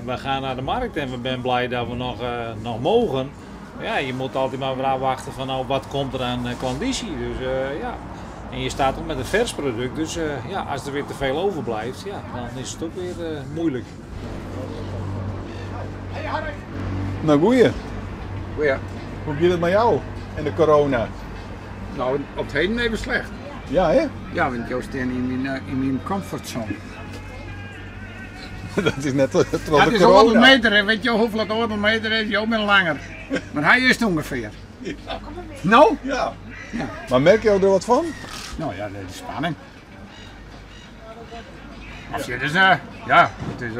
wij gaan naar de markt en we zijn blij dat we nog mogen. Ja, je moet altijd maar weer afwachten van nou, wat komt er aan klandizie. Dus ja. En je staat ook met een vers product, dus ja, als er weer te veel overblijft, ja, dan is het ook weer moeilijk. Nou, goeie. Goeie. Hoe gaat het met jou en de corona? Nou, op het heden even slecht. Ja, hè? Ja, want ik sta in mijn comfortzone. Dat is net terwijl Ja, de het is corona. 100 meter, hè. Weet je hoeveel het 100 meter is? Jou bent langer. Maar hij is het ongeveer. Nou? Ja. Ja. Maar merk je er wat van? Nou ja, dat is spanning. Of je dus, ja, het is,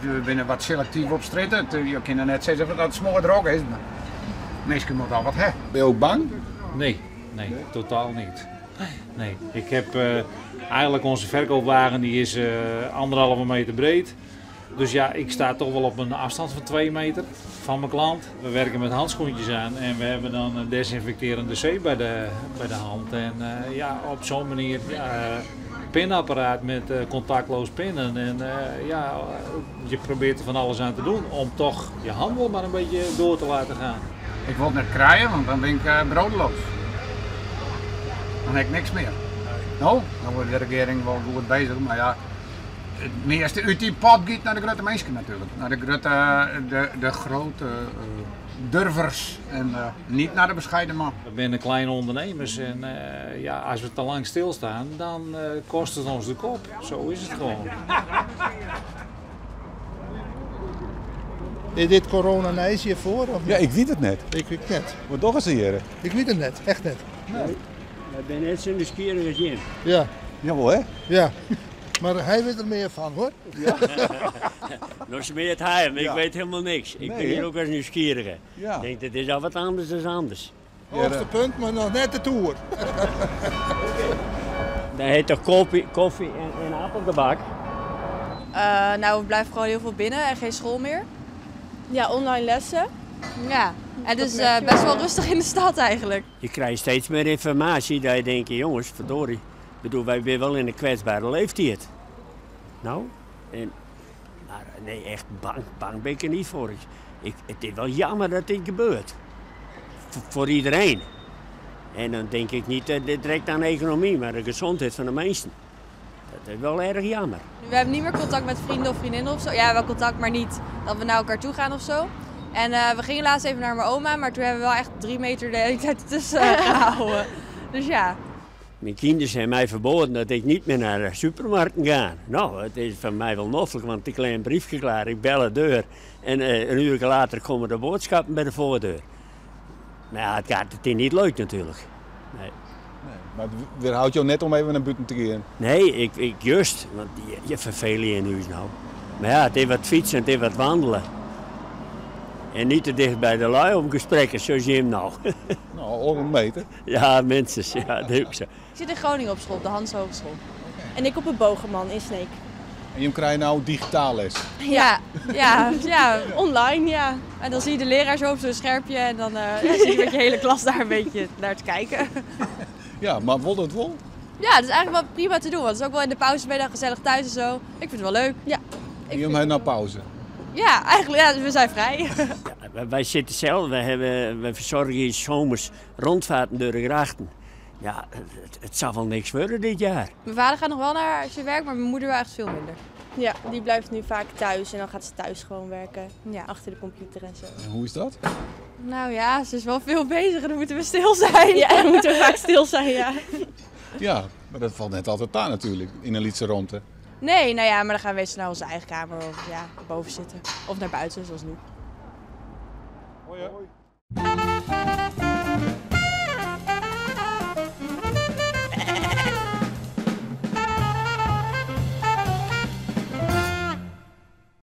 we zijn wat selectief op stritten. Je kan net zeggen dat het smoor droog is, maar mensen moeten al wat hebben. Ben je ook bang? Nee, totaal niet. Nee, ik heb eigenlijk onze verkoopwagen die is 1,5 meter breed. Dus ja, ik sta toch wel op een afstand van 2 meter van mijn klant. We werken met handschoentjes aan en we hebben dan een desinfecterende zeep bij de hand. En ja, op zo'n manier pinapparaat met contactloos pinnen. En ja, je probeert er van alles aan te doen om toch je handel maar een beetje door te laten gaan. Ik wil het net kraaien, want dan ben ik broodloos. Dan heb ik niks meer. Nou, dan wordt de regering wel goed bezig, maar ja, het meeste uit die pot gaat naar de grote mensen natuurlijk. Naar de grote durvers en niet naar de bescheiden man. We zijn kleine ondernemers en ja, als we te lang stilstaan, dan kost het ons de kop. Zo is het gewoon. Is dit corona nice hiervoor? Of Ja, ik weet het net. Ik weet het net. Wat toch eens hier? Ik weet het net, echt net. Ik ben net zo nieuwsgierig als je. Ja, Jawel, hè? ja. Maar hij weet er meer van hoor. Nog meer het hij, maar Ja. ik weet helemaal niks. Ik Nee, ben hier hè? ook als nieuwsgierige. Ja. Ik denk, dat is al wat anders dan anders. Hoogste punt, maar nog net de toer. Dat heet toch koffie en appelgebak? Nou, we blijven gewoon heel veel binnen en geen school meer. Ja, online lessen. Ja, en dus best wel rustig in de stad eigenlijk. Je krijgt steeds meer informatie dat je denkt, jongens, verdorie. Ik bedoel, wij zijn wel in een kwetsbare leeftijd. Nou, maar nee, echt bang ben ik er niet voor. Het is wel jammer dat dit gebeurt. Voor iedereen. En dan denk ik niet direct aan de economie, maar de gezondheid van de mensen. Dat is wel erg jammer. We hebben niet meer contact met vrienden of vriendinnen of zo. Ja, wel contact, maar niet dat we naar elkaar toe gaan of zo. En we gingen laatst even naar mijn oma, maar toen hebben we wel echt 3 meter de hele tijd tussen gehouden. Dus ja. Mijn kinderen zijn mij verboden dat ik niet meer naar de supermarkt ga. Nou, het is van mij wel noffelijk, want ik leg een briefje klaar, ik bel de deur. En een uur later komen de boodschappen bij de voordeur. Maar ja, het is niet leuk natuurlijk. Nee. Maar weerhoudt jou net om even naar buiten te gaan. Nee, ik juist, want je verveelt je in huis nou. Maar ja, het is wat fietsen, het is wat wandelen. En niet te dicht bij de lui om gesprekken, zoals je hem nou. Nou, 100 meter. Ja, mensen, ja, dat is ook zo. Ik zit in Groningen op school, op de Hans Hogeschool. En ik op een Bogerman in Sneek. En je krijgt nou digitaal les. Ja. Online, ja. En dan zie je de leraar zo op zo'n schermpje en dan zie je met je hele klas daar een beetje naar te kijken. Ja, maar wil het wel? Ja, dat is eigenlijk wel prima te doen, want het is ook wel in de pauze ben je dan gezellig thuis en zo. Ik vind het wel leuk. Ja, En je hebt nou pauze. ja eigenlijk, ja, we zijn vrij. Ja, wij zitten zelf, wij verzorgen hier 's zomers rondvaarten door de grachten. Ja, het zal wel niks worden dit jaar. Mijn vader gaat nog wel naar zijn werk, maar mijn moeder wel echt veel minder. Ja, die blijft nu vaak thuis en dan gaat ze thuis gewoon werken. Ja. Achter de computer en zo. En hoe is dat? Nou ja, ze is wel veel bezig en dan moeten we stil zijn. Ja, en dan moeten we vaak stil zijn, ja. Ja, maar dat valt net altijd aan natuurlijk, in een Lietse Ronte. Nee, nou ja, maar dan gaan we meestal naar onze eigen kamer of ja, boven zitten. Of naar buiten, zoals nu. Hoi.